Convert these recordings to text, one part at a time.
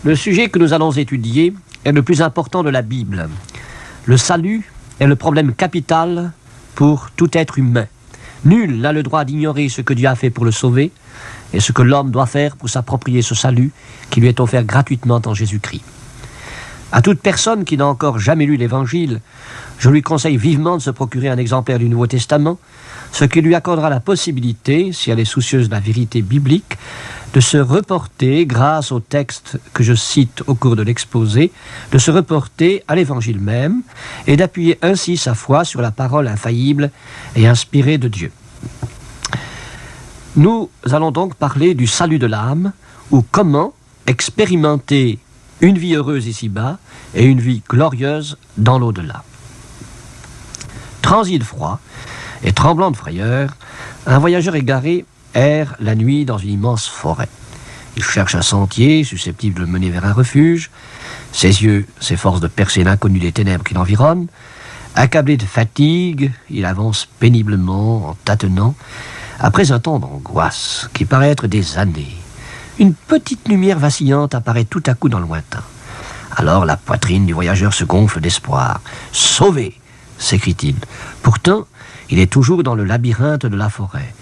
Le sujet que nous allons étudier est le plus important de la Bible. Le salut est le problème capital pour tout être humain. Nul n'a le droit d'ignorer ce que Dieu a fait pour le sauver et ce que l'homme doit faire pour s'approprier ce salut qui lui est offert gratuitement en Jésus-Christ. À toute personne qui n'a encore jamais lu l'Évangile, je lui conseille vivement de se procurer un exemplaire du Nouveau Testament, ce qui lui accordera la possibilité, si elle est soucieuse de la vérité biblique, de se reporter, grâce au texte que je cite au cours de l'exposé, de se reporter à l'Évangile même et d'appuyer ainsi sa foi sur la parole infaillible et inspirée de Dieu. Nous allons donc parler du salut de l'âme, ou comment expérimenter une vie heureuse ici-bas et une vie glorieuse dans l'au-delà. Transi de froid et tremblant de frayeur, un voyageur égaré erre la nuit dans une immense forêt. Il cherche un sentier susceptible de le mener vers un refuge. Ses yeux s'efforcent de percer l'inconnu des ténèbres qui l'environnent. Accablé de fatigue, il avance péniblement en tâtonnant, après un temps d'angoisse qui paraît être des années. Une petite lumière vacillante apparaît tout à coup dans le lointain. Alors la poitrine du voyageur se gonfle d'espoir. « Sauvé !» s'écrie-t-il. Pourtant, il est toujours dans le labyrinthe de la forêt.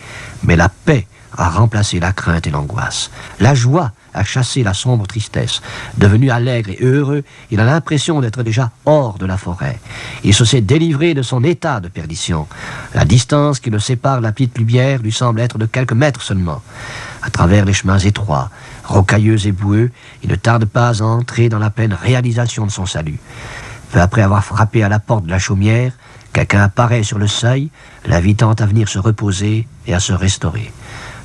Mais la paix a remplacé la crainte et l'angoisse. La joie a chassé la sombre tristesse. Devenu allègre et heureux, il a l'impression d'être déjà hors de la forêt. Il se sait délivré de son état de perdition. La distance qui le sépare de la petite lumière lui semble être de quelques mètres seulement. À travers les chemins étroits, rocailleux et boueux, il ne tarde pas à entrer dans la pleine réalisation de son salut. Peu après avoir frappé à la porte de la chaumière, quelqu'un apparaît sur le seuil, l'invitant à venir se reposer et à se restaurer.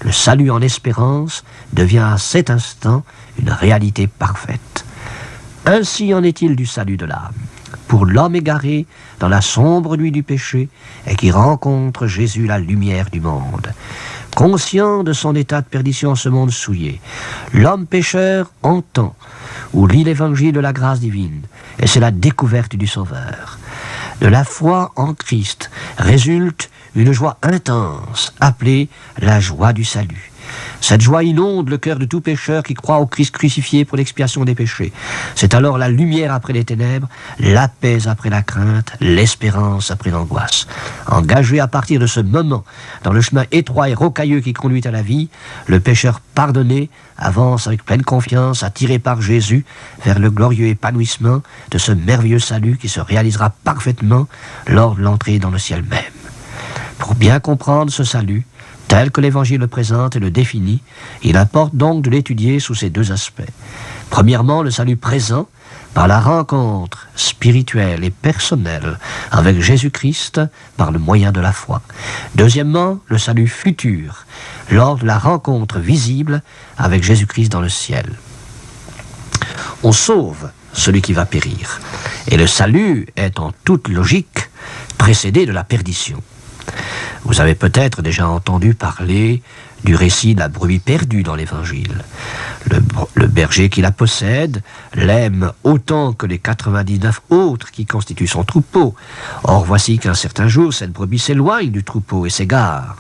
Le salut en espérance devient à cet instant une réalité parfaite. Ainsi en est-il du salut de l'âme. Pour l'homme égaré dans la sombre nuit du péché et qui rencontre Jésus la lumière du monde. Conscient de son état de perdition en ce monde souillé, l'homme pécheur entend ou lit l'évangile de la grâce divine, et c'est la découverte du Sauveur. De la foi en Christ résulte une joie intense, appelée la joie du salut. Cette joie inonde le cœur de tout pécheur qui croit au Christ crucifié pour l'expiation des péchés. C'est alors la lumière après les ténèbres, la paix après la crainte, l'espérance après l'angoisse. Engagé à partir de ce moment dans le chemin étroit et rocailleux qui conduit à la vie, le pécheur pardonné avance avec pleine confiance, attiré par Jésus, vers le glorieux épanouissement de ce merveilleux salut qui se réalisera parfaitement lors de l'entrée dans le ciel même. Pour bien comprendre ce salut, tel que l'Évangile le présente et le définit, il importe donc de l'étudier sous ces deux aspects. Premièrement, le salut présent, par la rencontre spirituelle et personnelle avec Jésus-Christ par le moyen de la foi. Deuxièmement, le salut futur, lors de la rencontre visible avec Jésus-Christ dans le ciel. On sauve celui qui va périr, et le salut est en toute logique précédé de la perdition. Vous avez peut-être déjà entendu parler du récit de la brebis perdue dans l'Évangile. Le berger qui la possède l'aime autant que les 99 autres qui constituent son troupeau. Or, voici qu'un certain jour, cette brebis s'éloigne du troupeau et s'égare.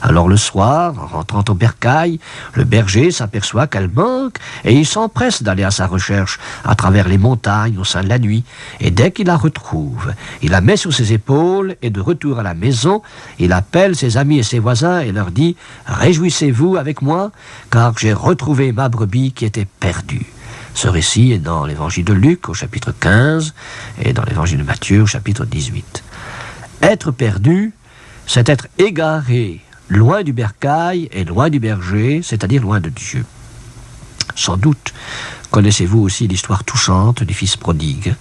Alors le soir, en rentrant au bercail, le berger s'aperçoit qu'elle manque et il s'empresse d'aller à sa recherche à travers les montagnes au sein de la nuit. Et dès qu'il la retrouve, il la met sur ses épaules et de retour à la maison, il appelle ses amis et ses voisins et leur dit « Réjouissez-vous avec moi, car j'ai retrouvé ma brebis qui était perdue. » Ce récit est dans l'évangile de Luc au chapitre 15 et dans l'évangile de Matthieu au chapitre 18. Être perdu, c'est être égaré, loin du bercail et loin du berger, c'est-à-dire loin de Dieu. Sans doute connaissez-vous aussi l'histoire touchante du fils prodigue,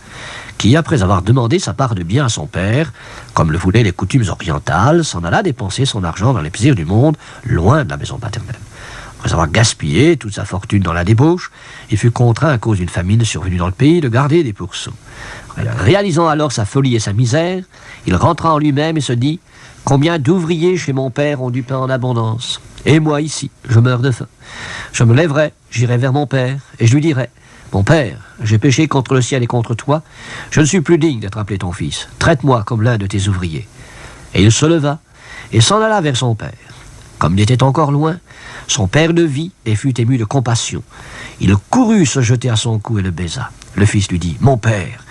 qui, après avoir demandé sa part de bien à son père, comme le voulaient les coutumes orientales, s'en alla dépenser son argent dans les plaisirs du monde, loin de la maison paternelle. Après avoir gaspillé toute sa fortune dans la débauche, il fut contraint, à cause d'une famine survenue dans le pays, de garder des pourceaux. Réalisant alors sa folie et sa misère, il rentra en lui-même et se dit « Combien d'ouvriers chez mon père ont du pain en abondance ? Et moi ici, je meurs de faim. Je me lèverai, j'irai vers mon père, et je lui dirai « Mon père, j'ai péché contre le ciel et contre toi. Je ne suis plus digne d'être appelé ton fils. Traite-moi comme l'un de tes ouvriers. » Et il se leva et s'en alla vers son père. Comme il était encore loin, son père le vit et fut ému de compassion. Il courut se jeter à son cou et le baisa. Le fils lui dit, « Mon père,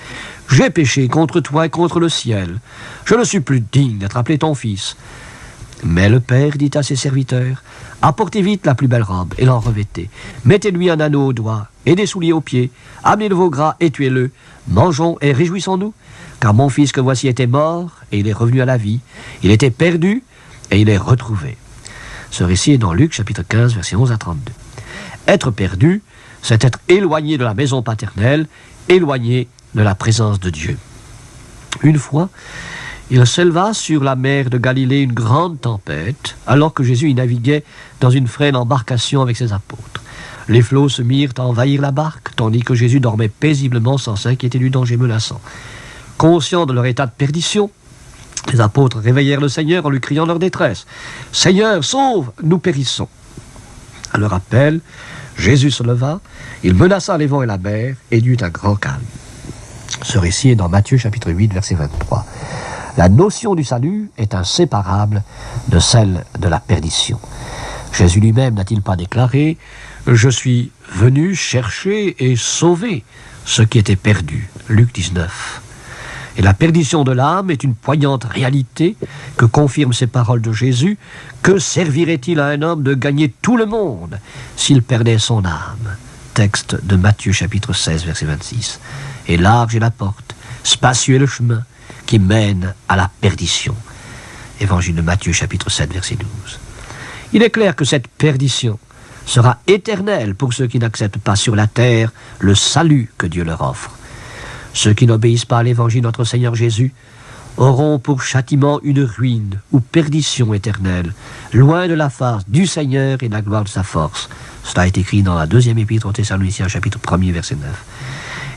j'ai péché contre toi et contre le ciel. Je ne suis plus digne d'être appelé ton fils. » Mais le père dit à ses serviteurs, « Apportez vite la plus belle robe et l'en revêtez. Mettez-lui un anneau au doigt et des souliers aux pieds. Amenez de vos gras et tuez-le. Mangeons et réjouissons-nous. Car mon fils que voici était mort et il est revenu à la vie. Il était perdu et il est retrouvé. » Ce récit est dans Luc chapitre 15, versets 11 à 32. Être perdu, c'est être éloigné de la maison paternelle, éloigné de la présence de Dieu. Une fois, il s'éleva sur la mer de Galilée une grande tempête, alors que Jésus y naviguait dans une frêle embarcation avec ses apôtres. Les flots se mirent à envahir la barque, tandis que Jésus dormait paisiblement sans s'inquiéter du danger menaçant. Conscients de leur état de perdition, les apôtres réveillèrent le Seigneur en lui criant leur détresse. « Seigneur, sauve, nous périssons !» À leur appel, Jésus se leva, il menaça les vents et la mer, et il y eut un grand calme. Ce récit est dans Matthieu chapitre 8, verset 23. La notion du salut est inséparable de celle de la perdition. Jésus lui-même n'a-t-il pas déclaré « Je suis venu chercher et sauver ce qui était perdu » Luc 19. Et la perdition de l'âme est une poignante réalité que confirment ces paroles de Jésus. Que servirait-il à un homme de gagner tout le monde s'il perdait son âme? Texte de Matthieu chapitre 16, verset 26. Et large est la porte, spacieux est le chemin qui mène à la perdition. Évangile de Matthieu chapitre 7, verset 12. Il est clair que cette perdition sera éternelle pour ceux qui n'acceptent pas sur la terre le salut que Dieu leur offre. Ceux qui n'obéissent pas à l'évangile de notre Seigneur Jésus auront pour châtiment une ruine ou perdition éternelle, loin de la face du Seigneur et de la gloire de sa force. Cela est écrit dans la deuxième épître aux Thessaloniciens, chapitre 1er, verset 9.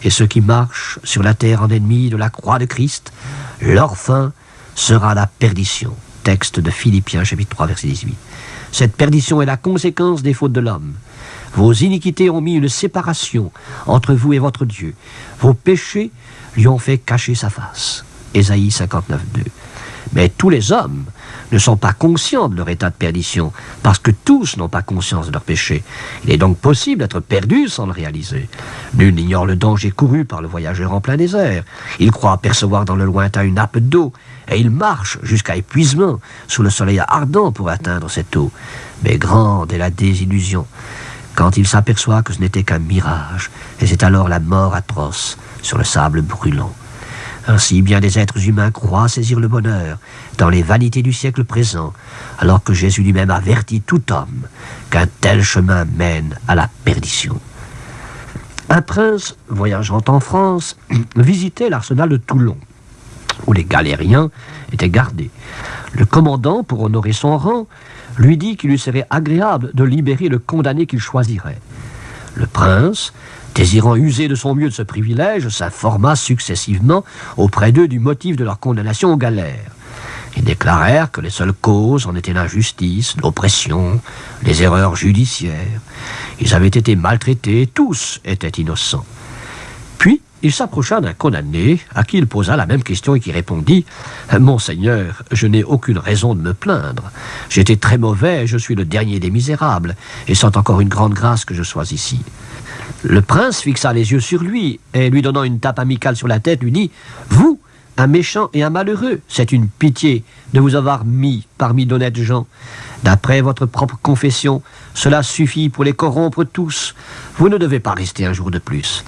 Et ceux qui marchent sur la terre en ennemis de la croix de Christ, leur fin sera la perdition. Texte de Philippiens, chapitre 3, verset 18. Cette perdition est la conséquence des fautes de l'homme. Vos iniquités ont mis une séparation entre vous et votre Dieu. Vos péchés lui ont fait cacher sa face. Ésaïe 59, 2. Mais tous les hommes ne sont pas conscients de leur état de perdition, parce que tous n'ont pas conscience de leur péché. Il est donc possible d'être perdu sans le réaliser. Nul n'ignore le danger couru par le voyageur en plein désert. Il croit apercevoir dans le lointain une nappe d'eau, et il marche jusqu'à épuisement sous le soleil ardent pour atteindre cette eau. Mais grande est la désillusion quand il s'aperçoit que ce n'était qu'un mirage, et c'est alors la mort atroce sur le sable brûlant. Ainsi, bien des êtres humains croient saisir le bonheur dans les vanités du siècle présent, alors que Jésus lui-même avertit tout homme qu'un tel chemin mène à la perdition. Un prince, voyageant en France, visitait l'arsenal de Toulon, où les galériens étaient gardés. Le commandant, pour honorer son rang, lui dit qu'il lui serait agréable de libérer le condamné qu'il choisirait. Le prince, désirant user de son mieux de ce privilège, s'informa successivement auprès d'eux du motif de leur condamnation aux galères. Ils déclarèrent que les seules causes en étaient l'injustice, l'oppression, les erreurs judiciaires. Ils avaient été maltraités, tous étaient innocents. Puis, il s'approcha d'un condamné à qui il posa la même question et qui répondit « Monseigneur, je n'ai aucune raison de me plaindre. J'étais très mauvais, je suis le dernier des misérables, et c'est encore une grande grâce que je sois ici. » Le prince fixa les yeux sur lui et, lui donnant une tape amicale sur la tête, lui dit « Vous, un méchant et un malheureux, c'est une pitié de vous avoir mis parmi d'honnêtes gens. D'après votre propre confession, cela suffit pour les corrompre tous. Vous ne devez pas rester un jour de plus. »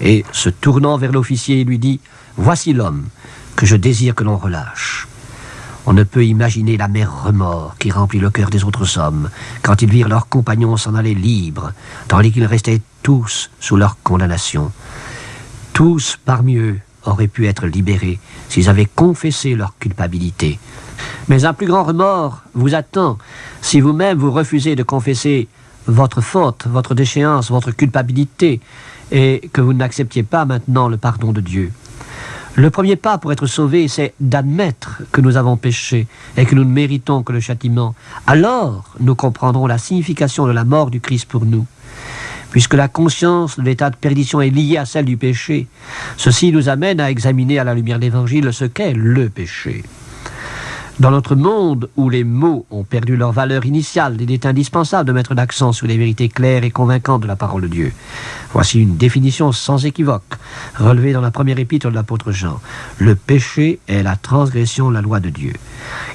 Et, se tournant vers l'officier, il lui dit « Voici l'homme que je désire que l'on relâche. » On ne peut imaginer l'amer remords qui remplit le cœur des autres hommes quand ils virent leurs compagnons s'en aller libres, tandis qu'ils restaient tous sous leur condamnation. Tous parmi eux auraient pu être libérés s'ils avaient confessé leur culpabilité. Mais un plus grand remords vous attend si vous-même vous refusez de confesser votre faute, votre déchéance, votre culpabilité, et que vous n'acceptiez pas maintenant le pardon de Dieu. Le premier pas pour être sauvé, c'est d'admettre que nous avons péché et que nous ne méritons que le châtiment. Alors, nous comprendrons la signification de la mort du Christ pour nous. Puisque la conscience de l'état de perdition est liée à celle du péché, ceci nous amène à examiner à la lumière de l'Évangile ce qu'est le péché. Dans notre monde où les mots ont perdu leur valeur initiale, il est indispensable de mettre l'accent sur les vérités claires et convaincantes de la parole de Dieu. Voici une définition sans équivoque, relevée dans la première épître de l'apôtre Jean. Le péché est la transgression de la loi de Dieu.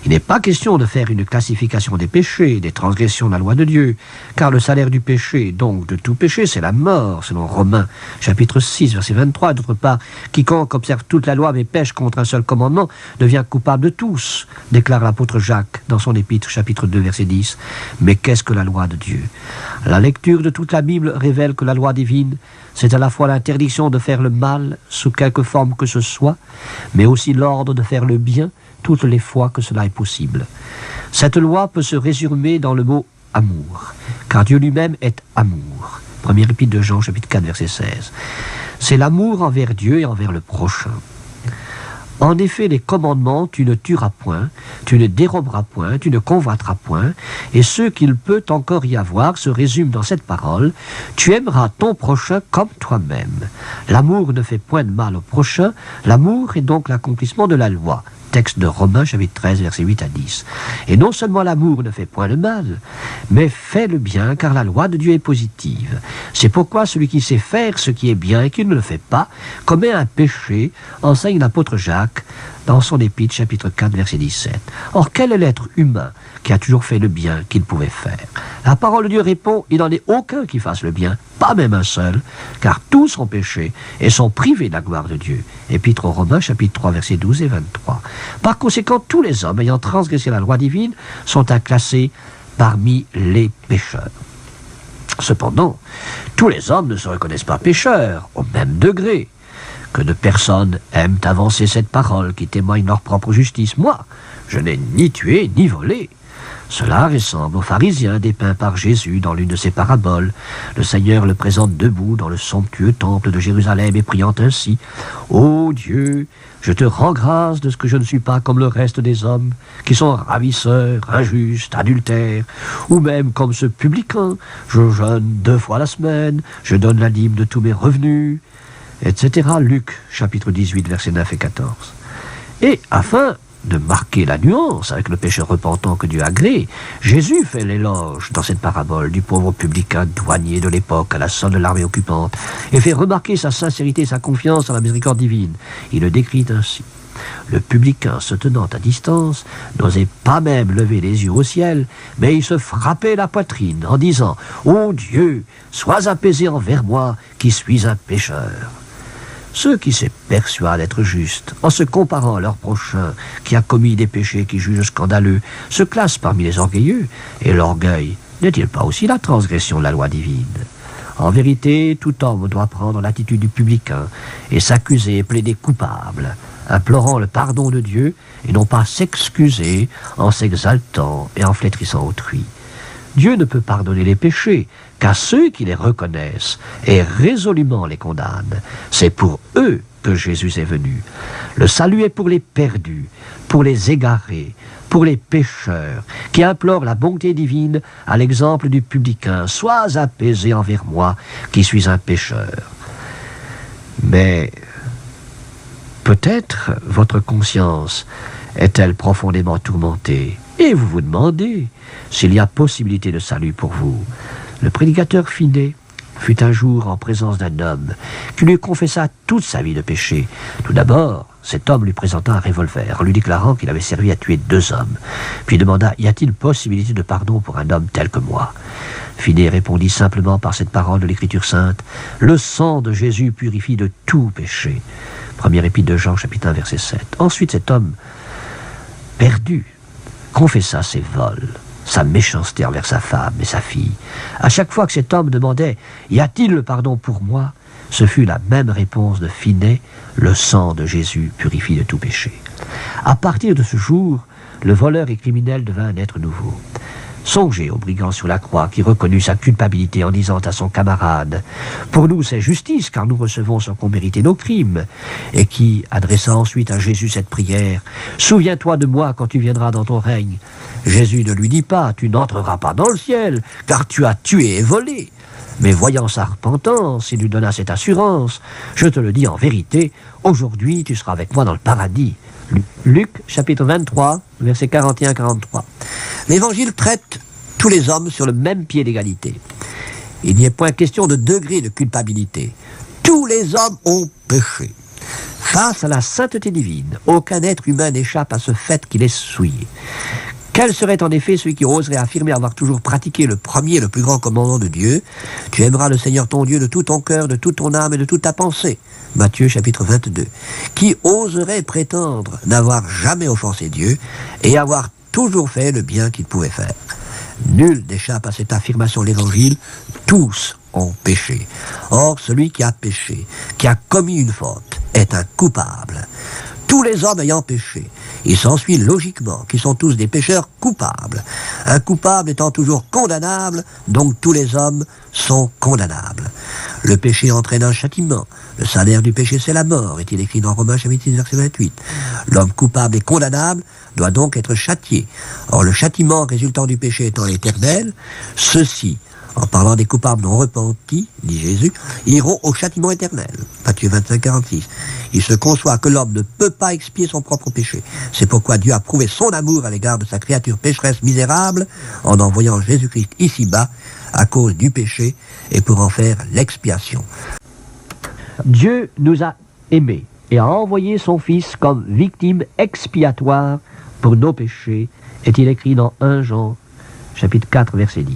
Il n'est pas question de faire une classification des péchés, des transgressions de la loi de Dieu, car le salaire du péché, donc de tout péché, c'est la mort, selon Romains, chapitre 6, verset 23. D'autre part, quiconque observe toute la loi mais pêche contre un seul commandement devient coupable de tous, déclare l'apôtre Jacques dans son épître, chapitre 2, verset 10. Mais qu'est-ce que la loi de Dieu? La lecture de toute la Bible révèle que la loi divine, c'est à la fois l'interdiction de faire le mal sous quelque forme que ce soit, mais aussi l'ordre de faire le bien toutes les fois que cela est possible. Cette loi peut se résumer dans le mot amour, car Dieu lui-même est amour. Première épître de Jean, chapitre 4, verset 16. C'est l'amour envers Dieu et envers le prochain. En effet, les commandements, tu ne tueras point, tu ne déroberas point, tu ne convoiteras point, et ce qu'il peut encore y avoir se résume dans cette parole, tu aimeras ton prochain comme toi-même. L'amour ne fait point de mal au prochain, l'amour est donc l'accomplissement de la loi. Texte de Romains, chapitre 13, versets 8 à 10. Et non seulement l'amour ne fait point le mal, mais fait le bien, car la loi de Dieu est positive. C'est pourquoi celui qui sait faire ce qui est bien et qui ne le fait pas, commet un péché, enseigne l'apôtre Jacques dans son épître, chapitre 4, verset 17. Or, quel est l'être humain qui a toujours fait le bien qu'il pouvait faire? La parole de Dieu répond, il n'en est aucun qui fasse le bien, pas même un seul, car tous ont péché et sont privés de la gloire de Dieu. Épître aux Romains, chapitre 3, versets 12 et 23. Par conséquent, tous les hommes ayant transgressé la loi divine sont à classer parmi les pécheurs. Cependant, tous les hommes ne se reconnaissent pas pécheurs, au même degré. Que de personnes aiment avancer cette parole qui témoigne leur propre justice. Moi, je n'ai ni tué ni volé. Cela ressemble aux pharisiens dépeints par Jésus dans l'une de ses paraboles. Le Seigneur le présente debout dans le somptueux temple de Jérusalem et priant ainsi « Ô Dieu, je te rends grâce de ce que je ne suis pas comme le reste des hommes, qui sont ravisseurs, injustes, adultères, ou même comme ce publicain. Je jeûne 2 fois la semaine, je donne la dîme de tous mes revenus. » etc. Luc, chapitre 18, versets 9 et 14. Et afin de marquer la nuance avec le péché repentant que Dieu agrée, Jésus fait l'éloge dans cette parabole du pauvre publicain douanier de l'époque à la solde de l'armée occupante et fait remarquer sa sincérité et sa confiance en la miséricorde divine. Il le décrit ainsi. Le publicain, se tenant à distance, n'osait pas même lever les yeux au ciel, mais il se frappait la poitrine en disant « Ô Dieu, sois apaisé envers moi qui suis un pécheur ». Ceux qui se persuadent être justes, en se comparant à leur prochain, qui a commis des péchés qui jugent scandaleux, se classent parmi les orgueilleux, et l'orgueil n'est-il pas aussi la transgression de la loi divine? En vérité, tout homme doit prendre l'attitude du publicain et s'accuser et plaider coupable, implorant le pardon de Dieu et non pas s'excuser en s'exaltant et en flétrissant autrui. Dieu ne peut pardonner les péchés qu'à ceux qui les reconnaissent et résolument les condamnent. C'est pour eux que Jésus est venu. Le salut est pour les perdus, pour les égarés, pour les pécheurs, qui implorent la bonté divine à l'exemple du publicain. Sois apaisé envers moi, qui suis un pécheur. Mais peut-être votre conscience est-elle profondément tourmentée, et vous vous demandez s'il y a possibilité de salut pour vous. Le prédicateur Finet fut un jour en présence d'un homme qui lui confessa toute sa vie de péché. Tout d'abord, cet homme lui présenta un revolver en lui déclarant qu'il avait servi à tuer 2 hommes. Puis demanda « Y a-t-il possibilité de pardon pour un homme tel que moi ?» Finet répondit simplement par cette parole de l'Écriture sainte « Le sang de Jésus purifie de tout péché. » Première épître de Jean, chapitre 1, verset 7. Ensuite, cet homme, perdu, confessa ses vols, sa méchanceté envers sa femme et sa fille. À chaque fois que cet homme demandait « Y a-t-il le pardon pour moi ?» ce fut la même réponse de Finet « Le sang de Jésus purifie de tout péché. » À partir de ce jour, le voleur et criminel devint un être nouveau. Songez au brigand sur la croix qui reconnut sa culpabilité en disant à son camarade « Pour nous c'est justice car nous recevons sans qu'on mérite nos crimes » et qui, adressa ensuite à Jésus cette prière « Souviens-toi de moi quand tu viendras dans ton règne » Jésus ne lui dit pas « Tu n'entreras pas dans le ciel car tu as tué et volé » Mais voyant sa repentance, il lui donna cette assurance. Je te le dis en vérité, aujourd'hui tu seras avec moi dans le paradis. Luc, chapitre 23, versets 41-43. L'Évangile traite tous les hommes sur le même pied d'égalité. Il n'y est point question de degré de culpabilité. Tous les hommes ont péché. Face à la sainteté divine, aucun être humain n'échappe à ce fait qu'il est souillé. Quel serait en effet celui qui oserait affirmer avoir toujours pratiqué le premier et le plus grand commandement de Dieu? Tu aimeras le Seigneur ton Dieu de tout ton cœur, de toute ton âme et de toute ta pensée. Matthieu chapitre 22. Qui oserait prétendre n'avoir jamais offensé Dieu et avoir toujours fait le bien qu'il pouvait faire? Nul n'échappe à cette affirmation de l'Évangile. Tous ont péché. Or, celui qui a péché, qui a commis une faute, est un coupable. Tous les hommes ayant péché, il s'ensuit logiquement qu'ils sont tous des pécheurs coupables. Un coupable étant toujours condamnable, donc tous les hommes sont condamnables. Le péché entraîne un châtiment. Le salaire du péché, c'est la mort, est-il écrit dans Romains chapitre 6, verset 28. L'homme coupable et condamnable doit donc être châtié. Or, le châtiment résultant du péché étant éternel, ceux-ci, en parlant des coupables non repentis, dit Jésus, iront au châtiment éternel. Matthieu 25, 46. Il se conçoit que l'homme ne peut pas expier son propre péché. C'est pourquoi Dieu a prouvé son amour à l'égard de sa créature pécheresse misérable en envoyant Jésus-Christ ici-bas à cause du péché et pour en faire l'expiation. Dieu nous a aimés et a envoyé son Fils comme victime expiatoire pour nos péchés, est-il écrit dans 1 Jean chapitre 4, verset 10.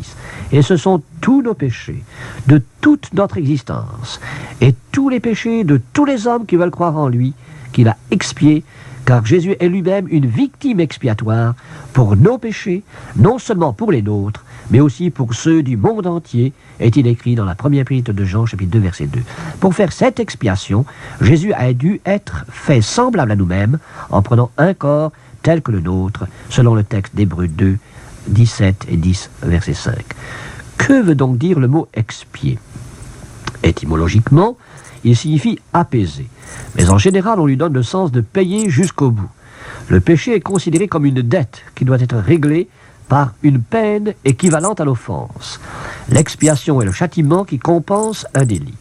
Et ce sont tous nos péchés, de toute notre existence, et tous les péchés de tous les hommes qui veulent croire en lui, qu'il a expié, car Jésus est lui-même une victime expiatoire pour nos péchés, non seulement pour les nôtres, mais aussi pour ceux du monde entier, est-il écrit dans la première épître de Jean, chapitre 2, verset 2. Pour faire cette expiation, Jésus a dû être fait semblable à nous-mêmes, en prenant un corps tel que le nôtre, selon le texte d'Hébreux 2, 17 et 10, verset 5. Que veut donc dire le mot expier? Étymologiquement, il signifie apaiser. Mais en général, on lui donne le sens de payer jusqu'au bout. Le péché est considéré comme une dette qui doit être réglée par une peine équivalente à l'offense. L'expiation est le châtiment qui compense un délit.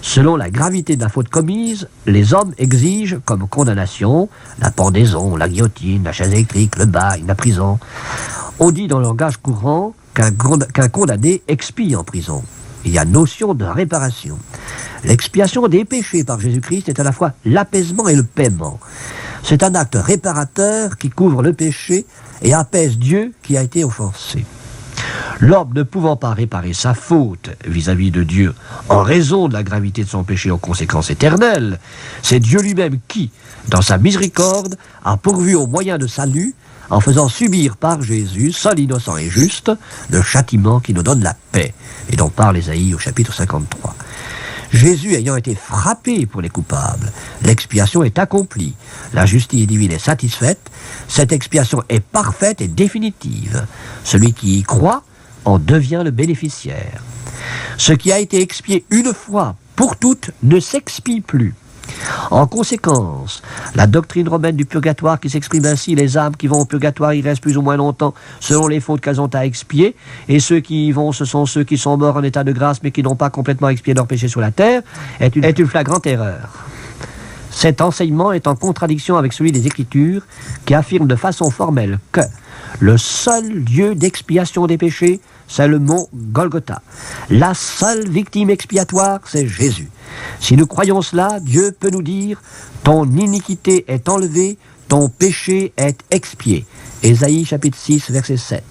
Selon la gravité de la faute commise, les hommes exigent comme condamnation la pendaison, la guillotine, la chaise électrique, le bagne, la prison. On dit dans le langage courant qu'un condamné expie en prison. Il y a notion de réparation. L'expiation des péchés par Jésus-Christ est à la fois l'apaisement et le paiement. C'est un acte réparateur qui couvre le péché et apaise Dieu qui a été offensé. L'homme ne pouvant pas réparer sa faute vis-à-vis de Dieu en raison de la gravité de son péché aux conséquences éternelles, c'est Dieu lui-même qui, dans sa miséricorde, a pourvu au moyen de salut en faisant subir par Jésus, seul innocent et juste, le châtiment qui nous donne la paix, et dont parle Ésaïe au chapitre 53. Jésus ayant été frappé pour les coupables, l'expiation est accomplie, la justice divine est satisfaite, cette expiation est parfaite et définitive. Celui qui y croit en devient le bénéficiaire. Ce qui a été expié une fois pour toutes ne s'expie plus. En conséquence, la doctrine romaine du purgatoire qui s'exprime ainsi, les âmes qui vont au purgatoire y restent plus ou moins longtemps selon les fautes qu'elles ont à expier, et ceux qui y vont, ce sont ceux qui sont morts en état de grâce mais qui n'ont pas complètement expié leurs péchés sur la terre, est une flagrante erreur. Cet enseignement est en contradiction avec celui des Écritures qui affirme de façon formelle que le seul lieu d'expiation des péchés, c'est le mont Golgotha. La seule victime expiatoire, c'est Jésus. Si nous croyons cela, Dieu peut nous dire « Ton iniquité est enlevée, ton péché est expié ». Ésaïe chapitre 6, verset 7.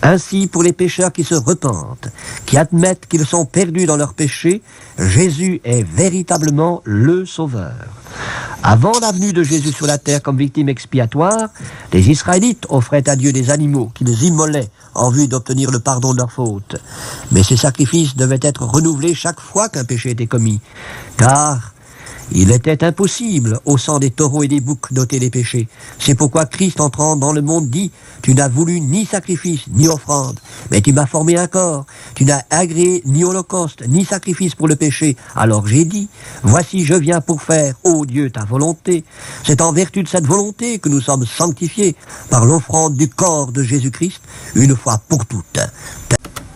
Ainsi, pour les pécheurs qui se repentent, qui admettent qu'ils sont perdus dans leurs péchés, Jésus est véritablement le Sauveur. Avant la venue de Jésus sur la terre comme victime expiatoire, les Israélites offraient à Dieu des animaux qu'ils immolaient en vue d'obtenir le pardon de leurs fautes. Mais ces sacrifices devaient être renouvelés chaque fois qu'un péché était commis, car il était impossible, au sang des taureaux et des boucs, d'ôter les péchés. C'est pourquoi Christ, entrant dans le monde, dit « Tu n'as voulu ni sacrifice, ni offrande, mais tu m'as formé un corps. Tu n'as agréé ni holocauste, ni sacrifice pour le péché. Alors j'ai dit, voici je viens pour faire, ô Dieu, ta volonté. » C'est en vertu de cette volonté que nous sommes sanctifiés par l'offrande du corps de Jésus-Christ, une fois pour toutes.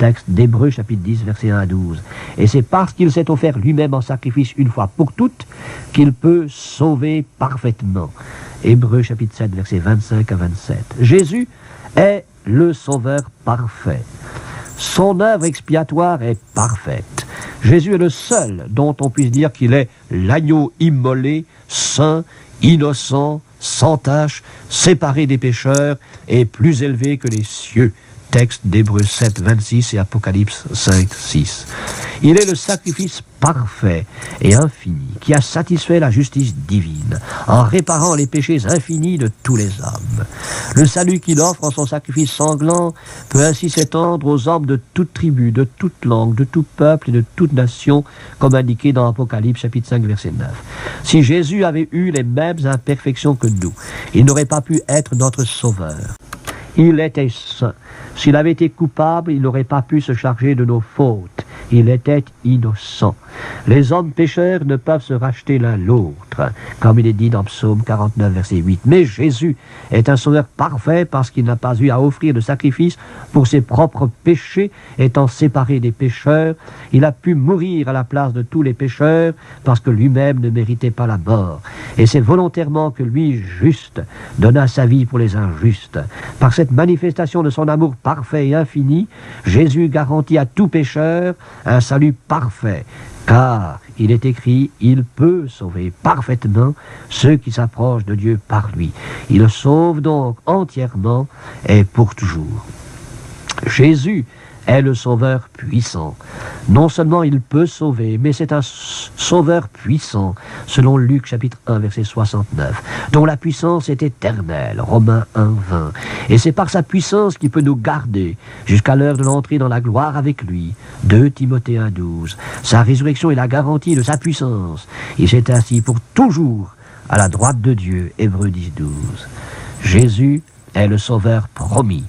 Texte d'Hébreux chapitre 10, versets 1 à 12. Et c'est parce qu'il s'est offert lui-même en sacrifice une fois pour toutes qu'il peut sauver parfaitement. Hébreux chapitre 7, versets 25 à 27. Jésus est le sauveur parfait. Son œuvre expiatoire est parfaite. Jésus est le seul dont on puisse dire qu'il est l'agneau immolé, saint, innocent, sans tache, séparé des pécheurs et plus élevé que les cieux. Texte d'Hébreux 7, 26 et Apocalypse 5, 6. Il est le sacrifice parfait et infini qui a satisfait la justice divine en réparant les péchés infinis de tous les hommes. Le salut qu'il offre en son sacrifice sanglant peut ainsi s'étendre aux hommes de toute tribu, de toute langue, de tout peuple et de toute nation, comme indiqué dans Apocalypse chapitre 5, verset 9. Si Jésus avait eu les mêmes imperfections que nous, il n'aurait pas pu être notre sauveur. Il était saint. S'il avait été coupable, il n'aurait pas pu se charger de nos fautes. Il était innocent. Les hommes pécheurs ne peuvent se racheter l'un l'autre, comme il est dit dans Psaume 49, verset 8. Mais Jésus est un sauveur parfait parce qu'il n'a pas eu à offrir de sacrifice pour ses propres péchés, étant séparé des pécheurs. Il a pu mourir à la place de tous les pécheurs parce que lui-même ne méritait pas la mort. Et c'est volontairement que lui, juste, donna sa vie pour les injustes. Par cette manifestation de son amour parfait et infini, Jésus garantit à tout pécheur un salut parfait, car il est écrit, il peut sauver parfaitement ceux qui s'approchent de Dieu par lui. Il sauve donc entièrement et pour toujours. Jésus est le sauveur puissant. Non seulement il peut sauver, mais c'est un sauveur puissant, selon Luc chapitre 1, verset 69, dont la puissance est éternelle, Romains 1, 20. Et c'est par sa puissance qu'il peut nous garder jusqu'à l'heure de l'entrée dans la gloire avec lui, 2 Timothée 1, 12. Sa résurrection est la garantie de sa puissance. Il s'est assis pour toujours à la droite de Dieu, Hébreux 10, 12. Jésus est le sauveur promis.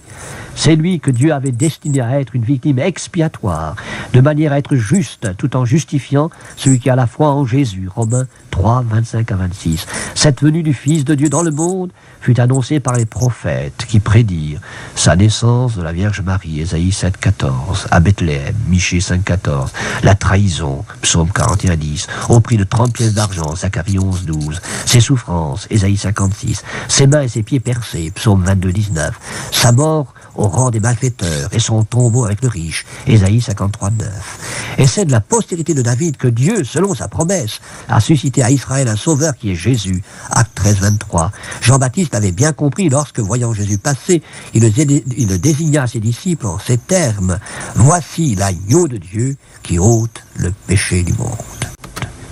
C'est lui que Dieu avait destiné à être une victime expiatoire, de manière à être juste, tout en justifiant celui qui a la foi en Jésus. Romains 3, 25 à 26. Cette venue du Fils de Dieu dans le monde fut annoncée par les prophètes qui prédirent sa naissance de la Vierge Marie, Ésaïe 7, 14, à Bethléem, Michée 5, 14, la trahison, Psaume 41, 10, au prix de 30 pièces d'argent, Zacharie 11, 12, ses souffrances, Ésaïe 56, ses mains et ses pieds percés, Psaume 22, 19, sa mort au rang des malfaiteurs et son tombeau avec le riche, Ésaïe 53, 9. Et c'est de la postérité de David que Dieu, selon sa promesse, a suscité à Israël un sauveur qui est Jésus, Acte 13, 23. Jean-Baptiste l'avait bien compris lorsque, voyant Jésus passer, il le désigna à ses disciples en ces termes: « Voici l'agneau de Dieu qui ôte le péché du monde. »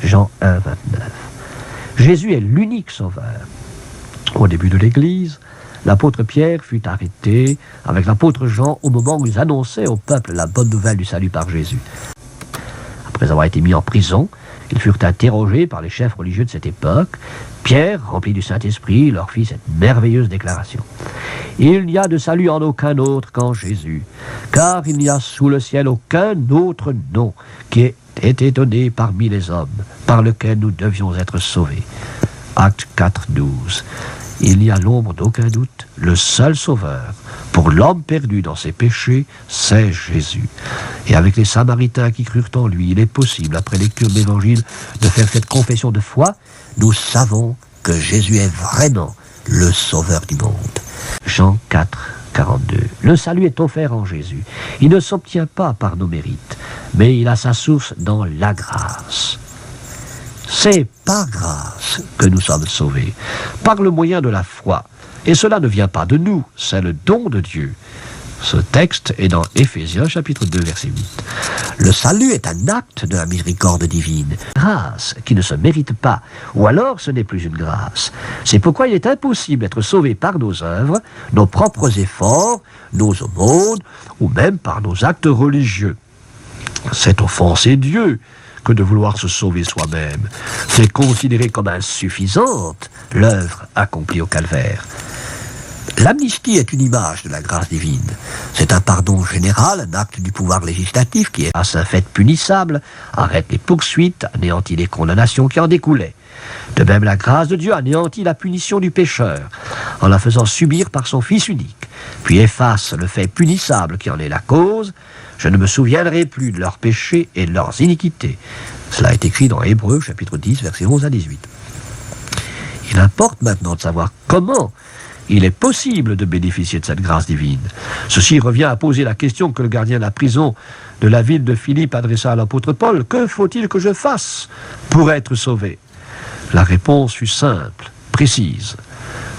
Jean 1, 29. Jésus est l'unique sauveur. Au début de l'Église, l'apôtre Pierre fut arrêté avec l'apôtre Jean au moment où ils annonçaient au peuple la bonne nouvelle du salut par Jésus. Après avoir été mis en prison, ils furent interrogés par les chefs religieux de cette époque. Pierre, rempli du Saint-Esprit, leur fit cette merveilleuse déclaration. « Il n'y a de salut en aucun autre qu'en Jésus, car il n'y a sous le ciel aucun autre nom qui ait été donné parmi les hommes, par lequel nous devions être sauvés. » Acte 4, 12. Il n'y a l'ombre d'aucun doute, le seul sauveur pour l'homme perdu dans ses péchés, c'est Jésus. Et avec les Samaritains qui crurent en lui, il est possible, après lecture de l'Évangile, de faire cette confession de foi. Nous savons que Jésus est vraiment le sauveur du monde. Jean 4, 42. Le salut est offert en Jésus. Il ne s'obtient pas par nos mérites, mais il a sa source dans la grâce. C'est par grâce que nous sommes sauvés, par le moyen de la foi. Et cela ne vient pas de nous, c'est le don de Dieu. Ce texte est dans Éphésiens chapitre 2, verset 8. Le salut est un acte de la miséricorde divine, grâce qui ne se mérite pas, ou alors ce n'est plus une grâce. C'est pourquoi il est impossible d'être sauvé par nos œuvres, nos propres efforts, nos aumônes, ou même par nos actes religieux. C'est offenser Dieu que de vouloir se sauver soi-même. C'est considérer comme insuffisante l'œuvre accomplie au calvaire. L'amnistie est une image de la grâce divine. C'est un pardon général, un acte du pouvoir législatif qui est à un fait punissable, arrête les poursuites, anéantit les condamnations qui en découlaient. De même, la grâce de Dieu anéantit la punition du pécheur, en la faisant subir par son Fils unique, puis efface le fait punissable qui en est la cause. Je ne me souviendrai plus de leurs péchés et de leurs iniquités. Cela est écrit dans Hébreux, chapitre 10, versets 11 à 18. Il importe maintenant de savoir comment il est possible de bénéficier de cette grâce divine. Ceci revient à poser la question que le gardien de la prison de la ville de Philippe adressa à l'apôtre Paul. Que faut-il que je fasse pour être sauvé? La réponse fut simple, précise.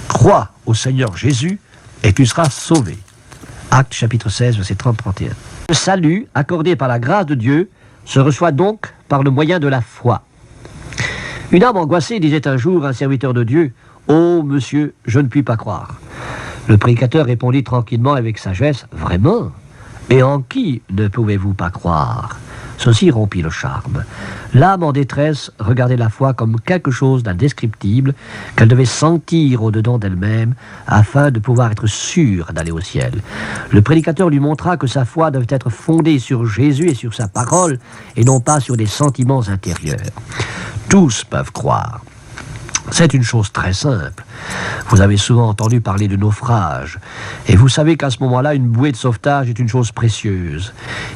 Crois au Seigneur Jésus et tu seras sauvé. Actes chapitre 16, verset 30-31. Le salut accordé par la grâce de Dieu se reçoit donc par le moyen de la foi. Une âme angoissée disait un jour à un serviteur de Dieu: « Oh, monsieur, je ne puis pas croire. » Le prédicateur répondit tranquillement avec sagesse: « Vraiment? Et en qui ne pouvez-vous pas croire ?» Ceci rompit le charme. L'âme en détresse regardait la foi comme quelque chose d'indescriptible qu'elle devait sentir au-dedans d'elle-même afin de pouvoir être sûre d'aller au ciel. Le prédicateur lui montra que sa foi devait être fondée sur Jésus et sur sa parole et non pas sur des sentiments intérieurs. Tous peuvent croire. C'est une chose très simple. Vous avez souvent entendu parler de naufrage. Et vous savez qu'à ce moment-là, une bouée de sauvetage est une chose précieuse.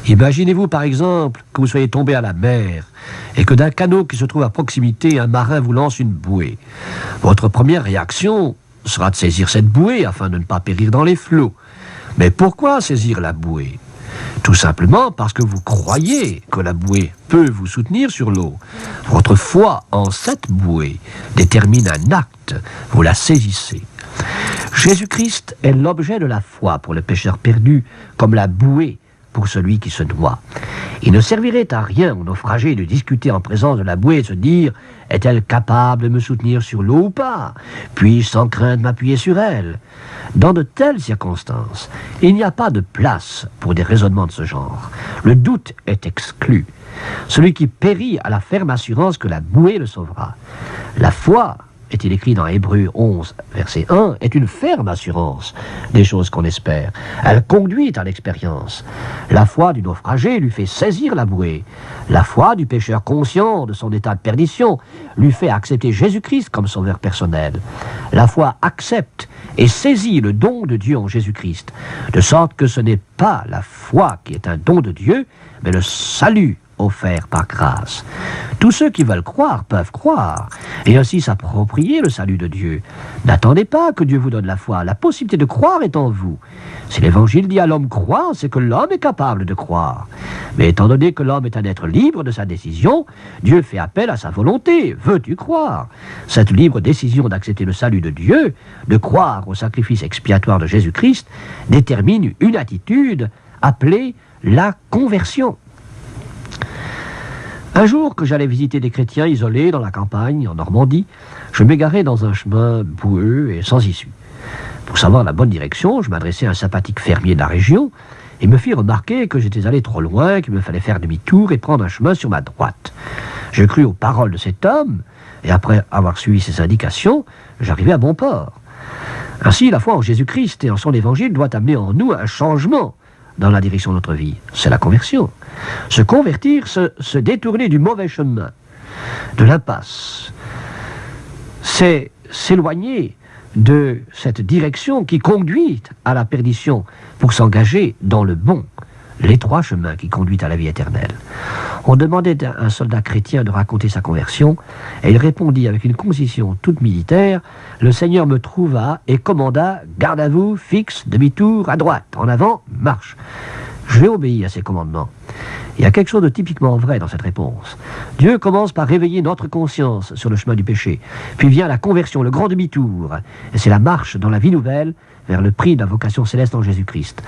Imaginez-vous par exemple que vous soyez tombé à la mer et que d'un canot qui se trouve à proximité, un marin vous lance une bouée. Votre première réaction sera de saisir cette bouée afin de ne pas périr dans les flots. Mais pourquoi saisir la bouée ? Tout simplement parce que vous croyez que la bouée peut vous soutenir sur l'eau. Votre foi en cette bouée détermine un acte, vous la saisissez. Jésus-Christ est l'objet de la foi pour le pécheur perdu, comme la bouée pour celui qui se noie. Il ne servirait à rien au naufragé de discuter en présence de la bouée et de se dire « Est-elle capable de me soutenir sur l'eau ou pas ? Puis-je sans crainte m'appuyer sur elle ?» Dans de telles circonstances, il n'y a pas de place pour des raisonnements de ce genre. Le doute est exclu. Celui qui périt a la ferme assurance que la bouée le sauvera. La foi, est-il écrit dans Hébreux 11, verset 1, est une ferme assurance des choses qu'on espère. Elle conduit à l'expérience. La foi du naufragé lui fait saisir la bouée. La foi du pécheur conscient de son état de perdition lui fait accepter Jésus-Christ comme sauveur personnel. La foi accepte et saisit le don de Dieu en Jésus-Christ, de sorte que ce n'est pas la foi qui est un don de Dieu, mais le salut offert par grâce. Tous ceux qui veulent croire peuvent croire, et ainsi s'approprier le salut de Dieu. N'attendez pas que Dieu vous donne la foi, la possibilité de croire est en vous. Si l'Évangile dit à l'homme croire, c'est que l'homme est capable de croire. Mais étant donné que l'homme est un être libre de sa décision, Dieu fait appel à sa volonté. Veux-tu croire? Cette libre décision d'accepter le salut de Dieu, de croire au sacrifice expiatoire de Jésus-Christ, détermine une attitude appelée la conversion. Un jour que j'allais visiter des chrétiens isolés dans la campagne, en Normandie, je m'égarais dans un chemin boueux et sans issue. Pour savoir la bonne direction, je m'adressai à un sympathique fermier de la région et me fit remarquer que j'étais allé trop loin, qu'il me fallait faire demi-tour et prendre un chemin sur ma droite. Je crus aux paroles de cet homme et après avoir suivi ses indications, j'arrivai à bon port. Ainsi, la foi en Jésus-Christ et en son évangile doit amener en nous un changement dans la direction de notre vie. C'est la conversion. Se convertir, se détourner du mauvais chemin, de l'impasse. C'est s'éloigner de cette direction qui conduit à la perdition pour s'engager dans le bon, l'étroit chemin qui conduit à la vie éternelle. On demandait à un soldat chrétien de raconter sa conversion et il répondit avec une concision toute militaire: « Le Seigneur me trouva et commanda, garde à vous, fixe, demi-tour, à droite, en avant, marche. » J'ai obéi à ses commandements. Il y a quelque chose de typiquement vrai dans cette réponse. Dieu commence par réveiller notre conscience sur le chemin du péché. Puis vient la conversion, le grand demi-tour. Et c'est la marche dans la vie nouvelle vers le prix de la vocation céleste en Jésus-Christ.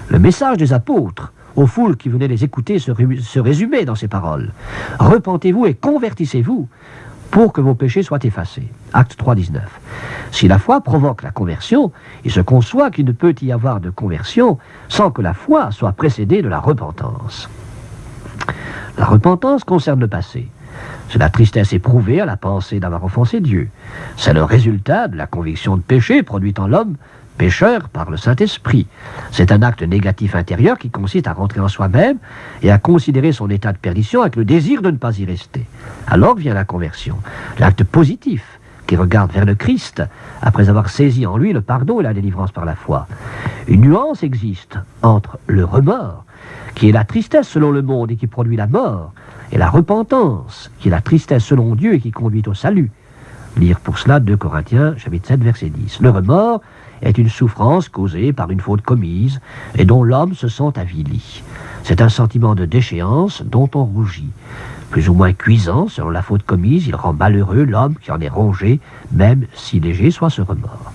Le message des apôtres aux foules qui venaient les écouter se résumait dans ces paroles. Repentez-vous et convertissez-vous pour que vos péchés soient effacés. Acte 3, 19. Si la foi provoque la conversion, il se conçoit qu'il ne peut y avoir de conversion sans que la foi soit précédée de la repentance. La repentance concerne le passé. C'est la tristesse éprouvée à la pensée d'avoir offensé Dieu. C'est le résultat de la conviction de péché produite en l'homme pécheur par le Saint-Esprit. C'est un acte négatif intérieur qui consiste à rentrer en soi-même et à considérer son état de perdition avec le désir de ne pas y rester. Alors vient la conversion, l'acte positif qui regarde vers le Christ après avoir saisi en lui le pardon et la délivrance par la foi. Une nuance existe entre le remords, qui est la tristesse selon le monde et qui produit la mort, et la repentance, qui est la tristesse selon Dieu et qui conduit au salut. Lire pour cela 2 Corinthiens, chapitre 7, verset 10. Le remords est une souffrance causée par une faute commise et dont l'homme se sent avili. C'est un sentiment de déchéance dont on rougit. Plus ou moins cuisant, selon la faute commise, il rend malheureux l'homme qui en est rongé, même si léger soit ce remords.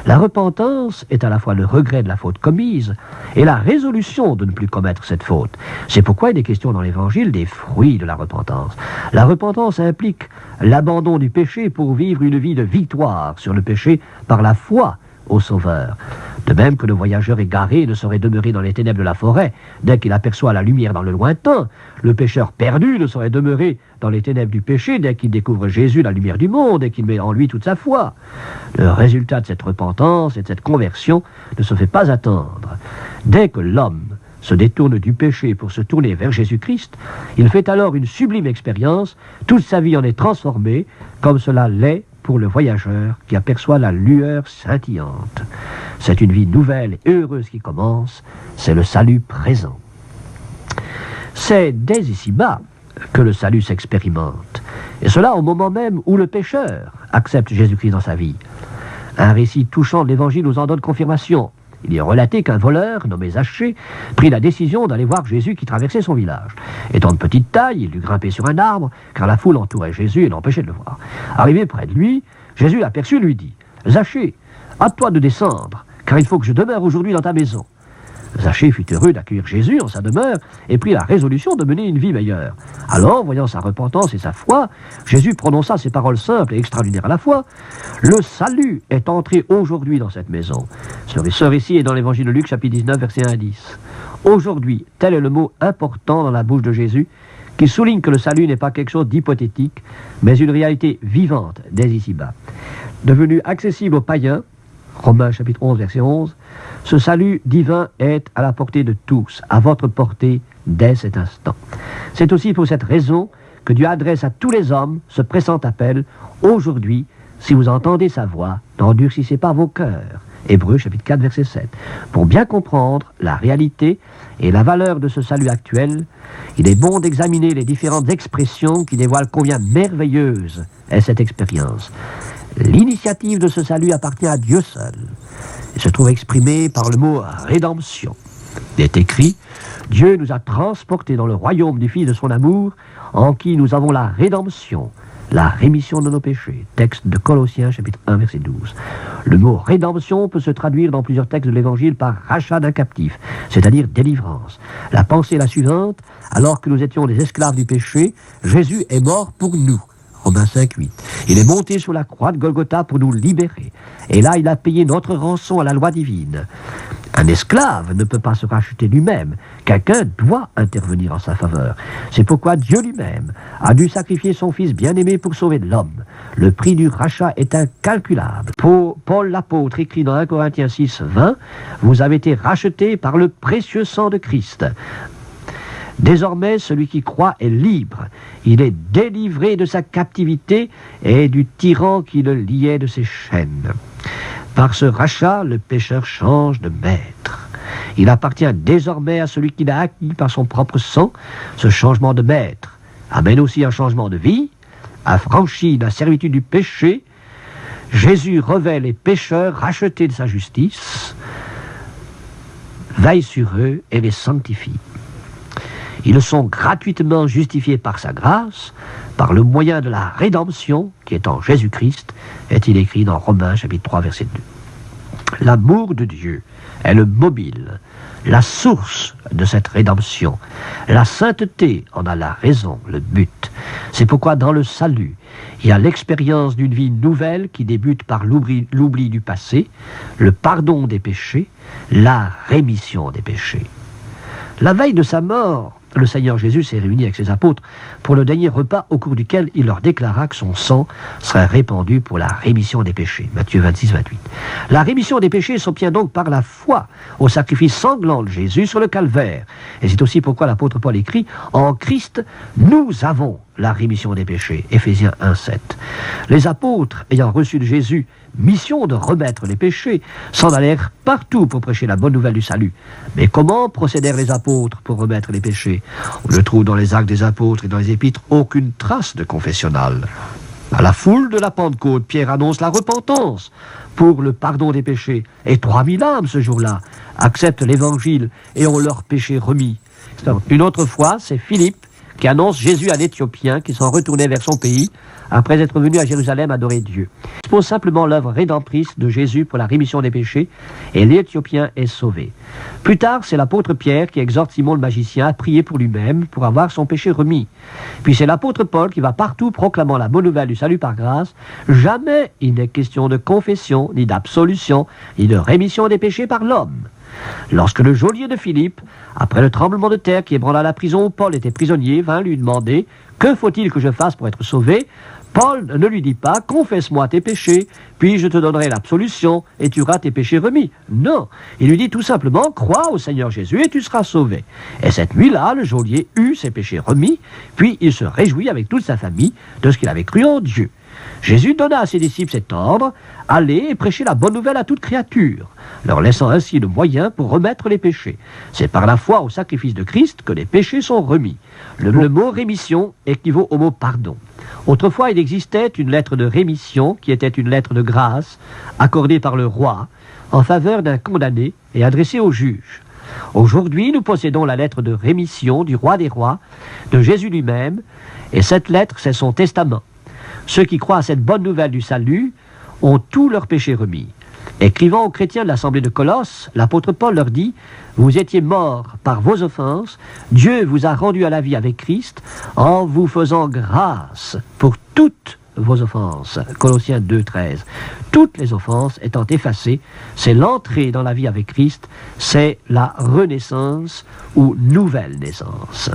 La repentance est à la fois le regret de la faute commise et la résolution de ne plus commettre cette faute. C'est pourquoi il est question dans l'Évangile des fruits de la repentance. La repentance implique l'abandon du péché pour vivre une vie de victoire sur le péché par la foi au Sauveur. De même que le voyageur égaré ne saurait demeurer dans les ténèbres de la forêt dès qu'il aperçoit la lumière dans le lointain, le pécheur perdu ne saurait demeurer dans les ténèbres du péché dès qu'il découvre Jésus, la lumière du monde, et qu'il met en lui toute sa foi. Le résultat de cette repentance et de cette conversion ne se fait pas attendre. Dès que l'homme se détourne du péché pour se tourner vers Jésus-Christ, il fait alors une sublime expérience, toute sa vie en est transformée, comme cela l'est pour le voyageur qui aperçoit la lueur scintillante. C'est une vie nouvelle et heureuse qui commence, c'est le salut présent. C'est dès ici-bas que le salut s'expérimente, et cela au moment même où le pécheur accepte Jésus-Christ dans sa vie. Un récit touchant de l'Évangile nous en donne confirmation. Il y est relaté qu'un voleur, nommé Zachée, prit la décision d'aller voir Jésus qui traversait son village. Étant de petite taille, il dut grimper sur un arbre, car la foule entourait Jésus et l'empêchait de le voir. Arrivé près de lui, Jésus l'aperçut et lui dit « Zachée, hâte-toi de descendre, car il faut que je demeure aujourd'hui dans ta maison. » Zachée fut heureux d'accueillir Jésus en sa demeure et prit la résolution de mener une vie meilleure. Alors, voyant sa repentance et sa foi, Jésus prononça ces paroles simples et extraordinaires à la fois. « Le salut est entré aujourd'hui dans cette maison. » Ce récit est dans l'Évangile de Luc, chapitre 19, verset 1 à 10. Aujourd'hui, tel est le mot important dans la bouche de Jésus, qui souligne que le salut n'est pas quelque chose d'hypothétique, mais une réalité vivante dès ici-bas. Devenu accessible aux païens, Romains chapitre 11, verset 11, ce salut divin est à la portée de tous, à votre portée dès cet instant. C'est aussi pour cette raison que Dieu adresse à tous les hommes ce pressant appel, aujourd'hui, si vous entendez sa voix, n'endurcissez pas vos cœurs. Hébreux chapitre 4, verset 7. Pour bien comprendre la réalité et la valeur de ce salut actuel, il est bon d'examiner les différentes expressions qui dévoilent combien merveilleuse est cette expérience. L'initiative de ce salut appartient à Dieu seul. Il se trouve exprimé par le mot « rédemption ». Il est écrit « Dieu nous a transportés dans le royaume du Fils de son amour, en qui nous avons la rédemption, la rémission de nos péchés ». Texte de Colossiens, chapitre 1, verset 12. Le mot « rédemption » peut se traduire dans plusieurs textes de l'Évangile par « rachat d'un captif », c'est-à-dire délivrance. La pensée est la suivante : alors que nous étions des esclaves du péché, Jésus est mort pour nous. Romains 5, 8. Il est monté sur la croix de Golgotha pour nous libérer. Et là, il a payé notre rançon à la loi divine. Un esclave ne peut pas se racheter lui-même. Quelqu'un doit intervenir en sa faveur. C'est pourquoi Dieu lui-même a dû sacrifier son Fils bien-aimé pour sauver l'homme. Le prix du rachat est incalculable. Paul l'apôtre écrit dans 1 Corinthiens 6, 20, « Vous avez été rachetés par le précieux sang de Christ. » Désormais, celui qui croit est libre. Il est délivré de sa captivité et du tyran qui le liait de ses chaînes. Par ce rachat, le pécheur change de maître. Il appartient désormais à celui qui l'a acquis par son propre sang. Ce changement de maître amène aussi un changement de vie, affranchi de la servitude du péché. Jésus revêt les pécheurs rachetés de sa justice, veille sur eux et les sanctifie. Ils sont gratuitement justifiés par sa grâce, par le moyen de la rédemption, qui est en Jésus-Christ, est-il écrit dans Romains chapitre 3, verset 2. L'amour de Dieu est le mobile, la source de cette rédemption. La sainteté en a la raison, le but. C'est pourquoi dans le salut, il y a l'expérience d'une vie nouvelle qui débute par l'oubli du passé, le pardon des péchés, la rémission des péchés. La veille de sa mort, le Seigneur Jésus s'est réuni avec ses apôtres pour le dernier repas au cours duquel il leur déclara que son sang serait répandu pour la rémission des péchés. Matthieu 26, 28. La rémission des péchés s'obtient donc par la foi au sacrifice sanglant de Jésus sur le calvaire. Et c'est aussi pourquoi l'apôtre Paul écrit « En Christ, nous avons la rémission des péchés ». Éphésiens 1, 7. Les apôtres, ayant reçu de Jésus mission de remettre les péchés, s'en allèrent partout pour prêcher la bonne nouvelle du salut. Mais comment procédèrent les apôtres pour remettre les péchés? On ne trouve dans les actes des apôtres et dans les épîtres aucune trace de confessionnal. À la foule de la Pentecôte, Pierre annonce la repentance pour le pardon des péchés. Et 3000 âmes ce jour-là acceptent l'évangile et ont leurs péchés remis. Une autre fois, c'est Philippe qui annonce Jésus à l'Éthiopien qui s'en retournait vers son pays après être venu à Jérusalem adorer Dieu. Il expose simplement l'œuvre rédemptrice de Jésus pour la rémission des péchés et l'Éthiopien est sauvé. Plus tard, c'est l'apôtre Pierre qui exhorte Simon le magicien à prier pour lui-même pour avoir son péché remis. Puis c'est l'apôtre Paul qui va partout proclamant la bonne nouvelle du salut par grâce. Jamais il n'est question de confession, ni d'absolution, ni de rémission des péchés par l'homme. Lorsque le geôlier de Philippe, après le tremblement de terre qui ébranla la prison où Paul était prisonnier, vint lui demander « Que faut-il que je fasse pour être sauvé ?» Paul ne lui dit pas « Confesse-moi tes péchés, puis je te donnerai l'absolution et tu auras tes péchés remis. » Non, il lui dit tout simplement « Crois au Seigneur Jésus et tu seras sauvé. » Et cette nuit-là, le geôlier eut ses péchés remis, puis il se réjouit avec toute sa famille de ce qu'il avait cru en Dieu. Jésus donna à ses disciples cet ordre, « Allez et prêchez la bonne nouvelle à toute créature », leur laissant ainsi le moyen pour remettre les péchés. C'est par la foi au sacrifice de Christ que les péchés sont remis. Le mot rémission équivaut au mot pardon. Autrefois, il existait une lettre de rémission qui était une lettre de grâce accordée par le roi en faveur d'un condamné et adressée au juge. Aujourd'hui, nous possédons la lettre de rémission du roi des rois, de Jésus lui-même, et cette lettre, c'est son testament. Ceux qui croient à cette bonne nouvelle du salut ont tous leurs péchés remis. Écrivant aux chrétiens de l'assemblée de Colosse, l'apôtre Paul leur dit « Vous étiez morts par vos offenses, Dieu vous a rendu à la vie avec Christ en vous faisant grâce pour toutes vos offenses. » Colossiens 2, 13. Toutes les offenses étant effacées, c'est l'entrée dans la vie avec Christ, c'est la renaissance ou nouvelle naissance.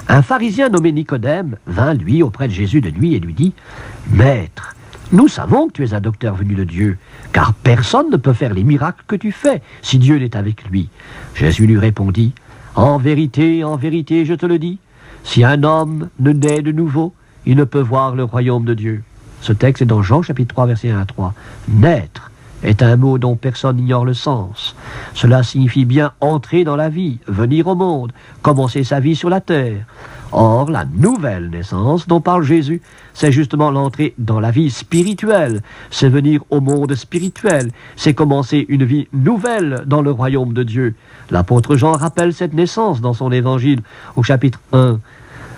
Un pharisien nommé Nicodème vint, lui, auprès de Jésus de nuit et lui dit « Maître, nous savons que tu es un docteur venu de Dieu, car personne ne peut faire les miracles que tu fais si Dieu n'est avec lui. » Jésus lui répondit « en vérité, je te le dis, si un homme ne naît de nouveau, il ne peut voir le royaume de Dieu. » Ce texte est dans Jean chapitre 3, verset 1 à 3. « Naître » est un mot dont personne n'ignore le sens. Cela signifie bien entrer dans la vie, venir au monde, commencer sa vie sur la terre. Or, la nouvelle naissance dont parle Jésus, c'est justement l'entrée dans la vie spirituelle, c'est venir au monde spirituel, c'est commencer une vie nouvelle dans le royaume de Dieu. L'apôtre Jean rappelle cette naissance dans son évangile au chapitre 1.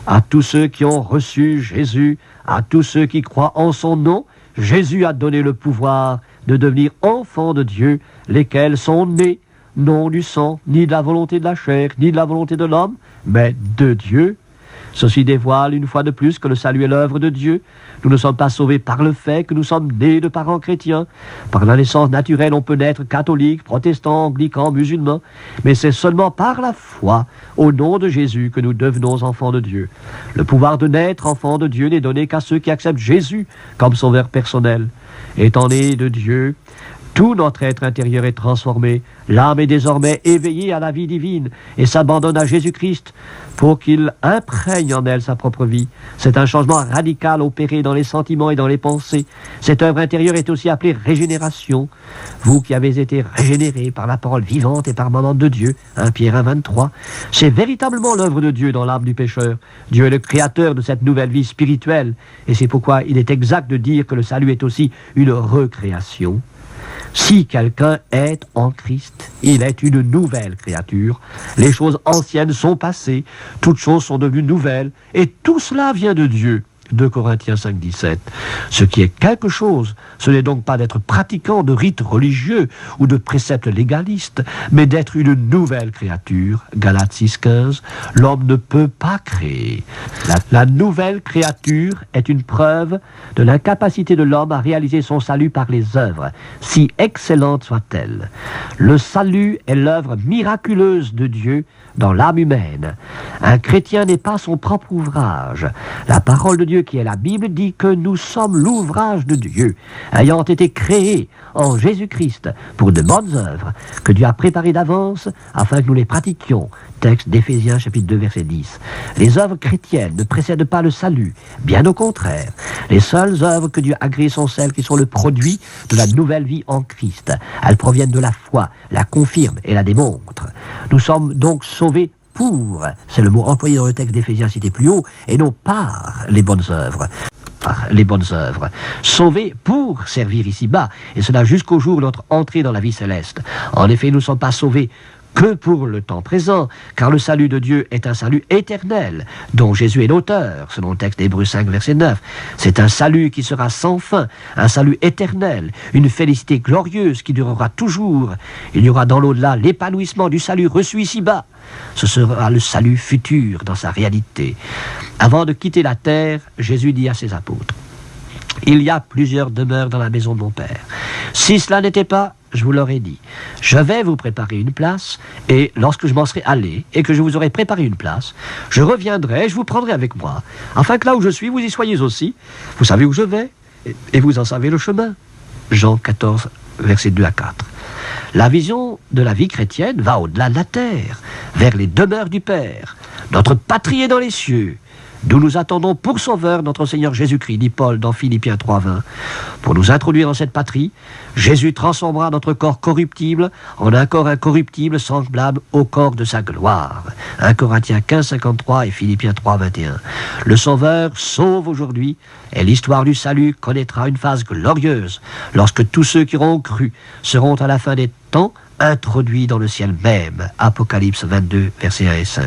À tous ceux qui ont reçu Jésus, à tous ceux qui croient en son nom, Jésus a donné le pouvoir de devenir enfants de Dieu, lesquels sont nés, non du sang, ni de la volonté de la chair, ni de la volonté de l'homme, mais de Dieu. Ceci dévoile une fois de plus que le salut est l'œuvre de Dieu. Nous ne sommes pas sauvés par le fait que nous sommes nés de parents chrétiens. Par la naissance naturelle, on peut naître catholique, protestant, anglican, musulman, mais c'est seulement par la foi, au nom de Jésus, que nous devenons enfants de Dieu. Le pouvoir de naître enfant de Dieu n'est donné qu'à ceux qui acceptent Jésus comme sauveur personnel. Étant né de Dieu, tout notre être intérieur est transformé. L'âme est désormais éveillée à la vie divine et s'abandonne à Jésus-Christ pour qu'il imprègne en elle sa propre vie. C'est un changement radical opéré dans les sentiments et dans les pensées. Cette œuvre intérieure est aussi appelée régénération. Vous qui avez été régénérés par la parole vivante et permanente de Dieu, 1 Pierre 1, 23, c'est véritablement l'œuvre de Dieu dans l'âme du pécheur. Dieu est le créateur de cette nouvelle vie spirituelle et c'est pourquoi il est exact de dire que le salut est aussi une recréation. Si quelqu'un est en Christ, il est une nouvelle créature. Les choses anciennes sont passées, toutes choses sont devenues nouvelles, et tout cela vient de Dieu. 2 Corinthiens 5, 17. Ce qui est quelque chose, ce n'est donc pas d'être pratiquant de rites religieux ou de préceptes légalistes, mais d'être une nouvelle créature. Galates 6, 15. L'homme ne peut pas créer. La nouvelle créature est une preuve de l'incapacité de l'homme à réaliser son salut par les œuvres, si excellentes soient-elles. Le salut est l'œuvre miraculeuse de Dieu dans l'âme humaine. Un chrétien n'est pas son propre ouvrage. La parole de Dieu qui est la Bible dit que nous sommes l'ouvrage de Dieu, ayant été créés en Jésus-Christ pour de bonnes œuvres que Dieu a préparées d'avance afin que nous les pratiquions. Texte d'Éphésiens chapitre 2 verset 10. Les œuvres chrétiennes ne précèdent pas le salut, bien au contraire. Les seules œuvres que Dieu agrée sont celles qui sont le produit de la nouvelle vie en Christ. Elles proviennent de la foi, la confirment et la démontrent. Nous sommes donc sauvés pour, c'est le mot employé dans le texte d'Éphésiens cité plus haut, et non par les bonnes œuvres. Les bonnes œuvres, sauvés pour servir ici-bas, et cela jusqu'au jour de notre entrée dans la vie céleste. En effet, nous ne sommes pas sauvés que pour le temps présent, car le salut de Dieu est un salut éternel, dont Jésus est l'auteur, selon le texte d'Hébreux 5, verset 9. C'est un salut qui sera sans fin, un salut éternel, une félicité glorieuse qui durera toujours. Il y aura dans l'au-delà l'épanouissement du salut reçu ici-bas. Ce sera le salut futur dans sa réalité. Avant de quitter la terre, Jésus dit à ses apôtres, « Il y a plusieurs demeures dans la maison de mon Père. Si cela n'était pas, je vous l'aurais dit, je vais vous préparer une place, et lorsque je m'en serai allé, et que je vous aurai préparé une place, je reviendrai, je vous prendrai avec moi, afin que là où je suis, vous y soyez aussi. Vous savez où je vais, et vous en savez le chemin. » Jean 14, versets 2 à 4. La vision de la vie chrétienne va au-delà de la terre, vers les demeures du Père. Notre patrie est dans les cieux, d'où nous attendons pour sauveur notre Seigneur Jésus-Christ, dit Paul dans Philippiens 3, 20. Pour nous introduire dans cette patrie, Jésus transformera notre corps corruptible en un corps incorruptible semblable au corps de sa gloire. 1 Corinthiens 15, 53 et Philippiens 3, 21. Le Sauveur sauve aujourd'hui et l'histoire du salut connaîtra une phase glorieuse lorsque tous ceux qui auront cru seront à la fin des temps introduits dans le ciel même. Apocalypse 22, versets 1 et 5.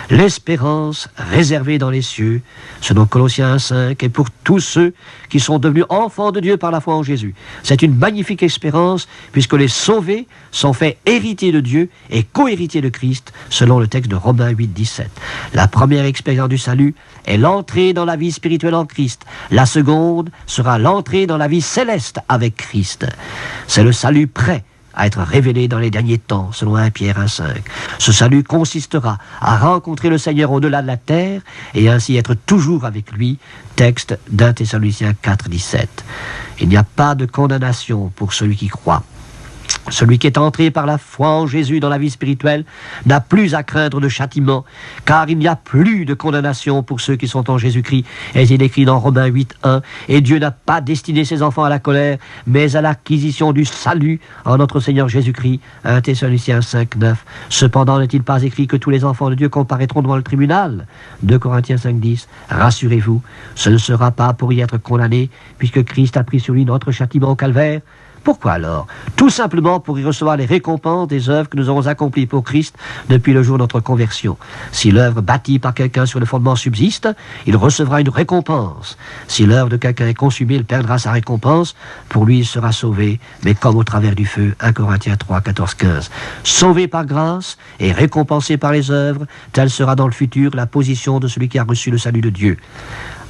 L'espérance réservée dans les cieux, selon Colossiens 1,5, est pour tous ceux qui sont devenus enfants de Dieu par la foi en Jésus. C'est une magnifique espérance, puisque les sauvés sont faits héritiers de Dieu et co-héritiers de Christ, selon le texte de Romains 8, 17. La première expérience du salut est l'entrée dans la vie spirituelle en Christ. La seconde sera l'entrée dans la vie céleste avec Christ. C'est le salut prêt à être révélé dans les derniers temps, selon 1 Pierre 1,5. Ce salut consistera à rencontrer le Seigneur au-delà de la terre et ainsi être toujours avec lui, texte d'1 Thessaloniciens 4, 17. Il n'y a pas de condamnation pour celui qui croit. Celui qui est entré par la foi en Jésus dans la vie spirituelle n'a plus à craindre de châtiment, car il n'y a plus de condamnation pour ceux qui sont en Jésus-Christ. Et il est écrit dans Romains 8, 1, « Et Dieu n'a pas destiné ses enfants à la colère, mais à l'acquisition du salut en notre Seigneur Jésus-Christ. » 1 Thessaloniciens 5, 9. « Cependant n'est-il pas écrit que tous les enfants de Dieu comparaîtront devant le tribunal ?» 2 Corinthiens 5, 10. « Rassurez-vous, ce ne sera pas pour y être condamné, puisque Christ a pris sur lui notre châtiment au calvaire. » Pourquoi alors? Tout simplement pour y recevoir les récompenses des œuvres que nous aurons accomplies pour Christ depuis le jour de notre conversion. Si l'œuvre bâtie par quelqu'un sur le fondement subsiste, il recevra une récompense. Si l'œuvre de quelqu'un est consumée, il perdra sa récompense. Pour lui, il sera sauvé, mais comme au travers du feu. 1 Corinthiens 3, 14, 15. Sauvé par grâce et récompensé par les œuvres, telle sera dans le futur la position de celui qui a reçu le salut de Dieu.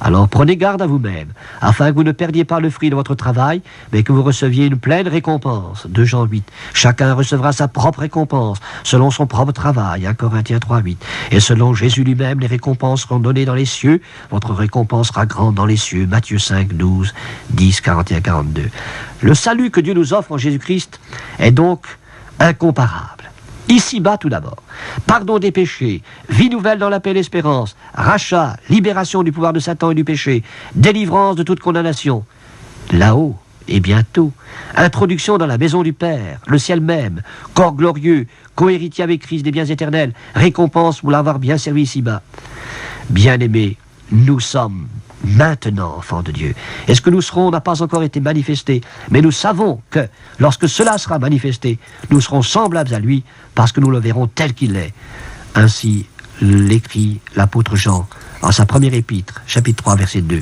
Alors prenez garde à vous-même, afin que vous ne perdiez pas le fruit de votre travail, mais que vous receviez une pleine récompense. 2 Jean 8. Chacun recevra sa propre récompense, selon son propre travail. 1 Corinthiens 3, 8. Et selon Jésus lui-même, les récompenses seront données dans les cieux. Votre récompense sera grande dans les cieux. Matthieu 5, 12, 10, 41, 42. Le salut que Dieu nous offre en Jésus-Christ est donc incomparable. Ici-bas tout d'abord, pardon des péchés, vie nouvelle dans la paix et l'espérance, rachat, libération du pouvoir de Satan et du péché, délivrance de toute condamnation. Là-haut et bientôt, introduction dans la maison du Père, le ciel même, corps glorieux, co-héritier avec Christ des biens éternels, récompense pour l'avoir bien servi ici-bas. Bien-aimés, nous sommes maintenant enfants de Dieu. Et ce que nous serons n'a pas encore été manifesté, mais nous savons que lorsque cela sera manifesté, nous serons semblables à lui parce que nous le verrons tel qu'il est. Ainsi l'écrit l'apôtre Jean en sa première épître, chapitre 3, verset 2.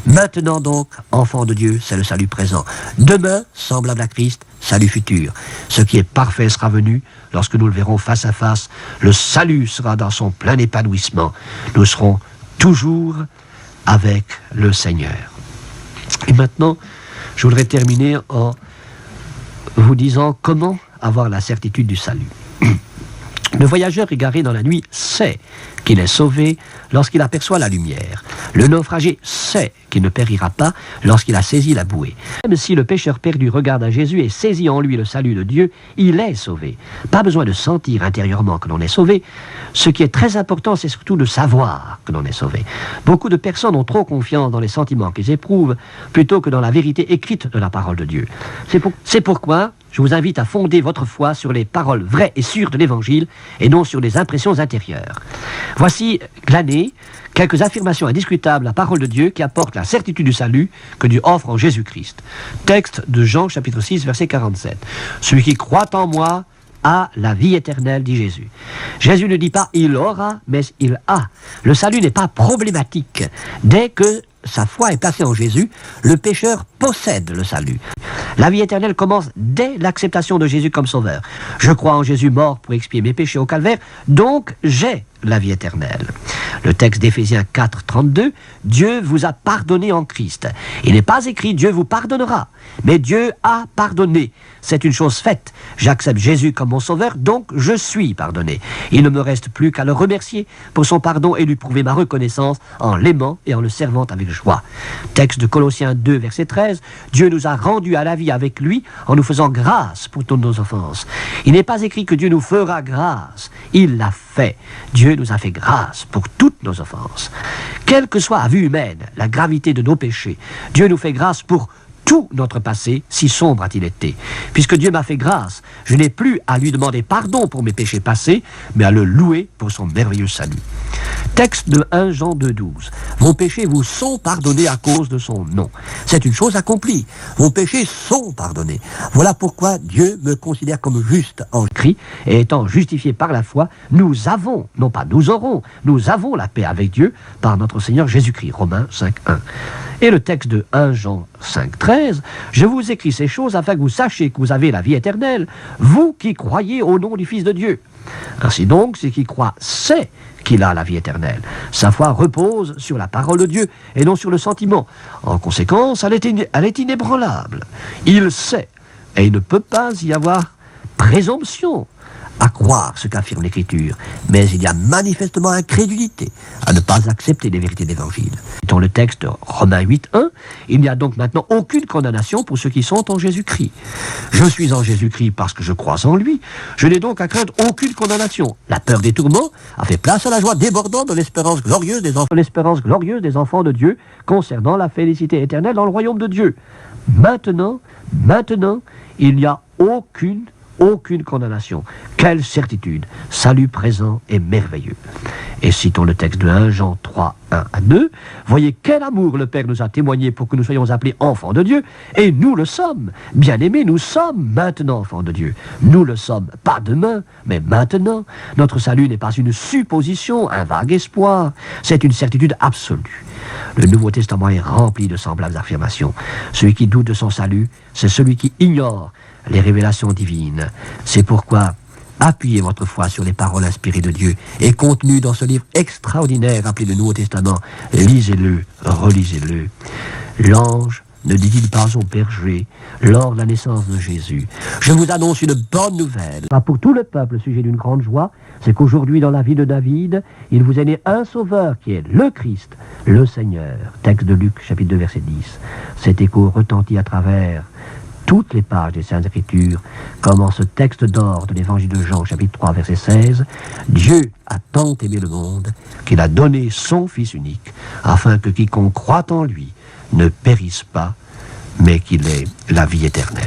Maintenant donc, enfants de Dieu, c'est le salut présent. Demain, semblable à Christ, salut futur. Ce qui est parfait sera venu lorsque nous le verrons face à face. Le salut sera dans son plein épanouissement. Nous serons toujours avec le Seigneur. Et maintenant, je voudrais terminer en vous disant comment avoir la certitude du salut. Le voyageur égaré dans la nuit sait qu'il est sauvé lorsqu'il aperçoit la lumière. Le naufragé sait qu'il ne périra pas lorsqu'il a saisi la bouée. Même si le pécheur perdu regarde à Jésus et saisit en lui le salut de Dieu, il est sauvé. Pas besoin de sentir intérieurement que l'on est sauvé. Ce qui est très important, c'est surtout de savoir que l'on est sauvé. Beaucoup de personnes ont trop confiance dans les sentiments qu'ils éprouvent plutôt que dans la vérité écrite de la parole de Dieu. C'est pourquoi je vous invite à fonder votre foi sur les paroles vraies et sûres de l'Évangile et non sur des impressions intérieures. Voici glanées quelques affirmations indiscutables de la parole de Dieu qui apportent la certitude du salut que Dieu offre en Jésus-Christ. Texte de Jean chapitre 6 verset 47. Celui qui croit en moi a la vie éternelle, dit Jésus. Jésus ne dit pas il aura, mais il a. Le salut n'est pas problématique. Dès que sa foi est placée en Jésus, le pécheur possède le salut. La vie éternelle commence dès l'acceptation de Jésus comme sauveur. Je crois en Jésus mort pour expier mes péchés au calvaire, donc j'ai la vie éternelle. Le texte d'Éphésiens 4, 32, Dieu vous a pardonné en Christ. Il n'est pas écrit Dieu vous pardonnera, mais Dieu a pardonné. C'est une chose faite. J'accepte Jésus comme mon sauveur, donc je suis pardonné. Il ne me reste plus qu'à le remercier pour son pardon et lui prouver ma reconnaissance en l'aimant et en le servant avec joie. Texte de Colossiens 2, verset 13, Dieu nous a rendus à la vie avec lui en nous faisant grâce pour toutes nos offenses. Il n'est pas écrit que Dieu nous fera grâce. Il l'a fait. Dieu nous a fait grâce pour toutes nos offenses. Quelle que soit à vue humaine la gravité de nos péchés, Dieu nous fait grâce pour tout notre passé, si sombre a-t-il été. Puisque Dieu m'a fait grâce, je n'ai plus à lui demander pardon pour mes péchés passés, mais à le louer pour son merveilleux salut. Texte de 1 Jean 2,12. Vos péchés vous sont pardonnés à cause de son nom. C'est une chose accomplie. Vos péchés sont pardonnés. Voilà pourquoi Dieu me considère comme juste en Christ, et étant justifié par la foi, nous avons, non pas nous aurons, nous avons la paix avec Dieu par notre Seigneur Jésus-Christ. Romains 5,1. Et le texte de 1 Jean 5,13, je vous écris ces choses afin que vous sachiez que vous avez la vie éternelle, vous qui croyez au nom du Fils de Dieu. Ainsi donc, celui qui croit sait qu'il a la vie éternelle. Sa foi repose sur la parole de Dieu et non sur le sentiment. En conséquence, elle est inébranlable. Il sait, et il ne peut pas y avoir présomption à croire ce qu'affirme l'Écriture, mais il y a manifestement incrédulité à ne pas accepter les vérités de l'Évangile. Dans le texte Romains 8.1, il n'y a donc maintenant aucune condamnation pour ceux qui sont en Jésus-Christ. Je suis en Jésus-Christ parce que je crois en lui, je n'ai donc à craindre aucune condamnation. La peur des tourments a fait place à la joie débordante de l'espérance glorieuse des enfants de Dieu concernant la félicité éternelle dans le royaume de Dieu. Maintenant, il n'y a aucune condamnation. Quelle certitude! Salut présent et merveilleux. Et citons le texte de 1 Jean 3, 1 à 2. Voyez quel amour le Père nous a témoigné pour que nous soyons appelés enfants de Dieu. Et nous le sommes. Bien-aimés, nous sommes maintenant enfants de Dieu. Nous le sommes, pas demain, mais maintenant. Notre salut n'est pas une supposition, un vague espoir. C'est une certitude absolue. Le Nouveau Testament est rempli de semblables affirmations. Celui qui doute de son salut, c'est celui qui ignore les révélations divines. C'est pourquoi appuyez votre foi sur les paroles inspirées de Dieu et contenues dans ce livre extraordinaire appelé le Nouveau Testament. Lisez-le, relisez-le. L'ange ne dit-il pas au berger lors de la naissance de Jésus: je vous annonce une bonne nouvelle. Pour tout le peuple, sujet d'une grande joie, c'est qu'aujourd'hui dans la vie de David, il vous est né un sauveur qui est le Christ, le Seigneur. Texte de Luc, chapitre 2, verset 10. Cet écho retentit à travers toutes les pages des Saintes Écritures, comme en ce texte d'or de l'Évangile de Jean, chapitre 3, verset 16, Dieu a tant aimé le monde qu'il a donné son Fils unique, afin que quiconque croit en lui ne périsse pas, mais qu'il ait la vie éternelle.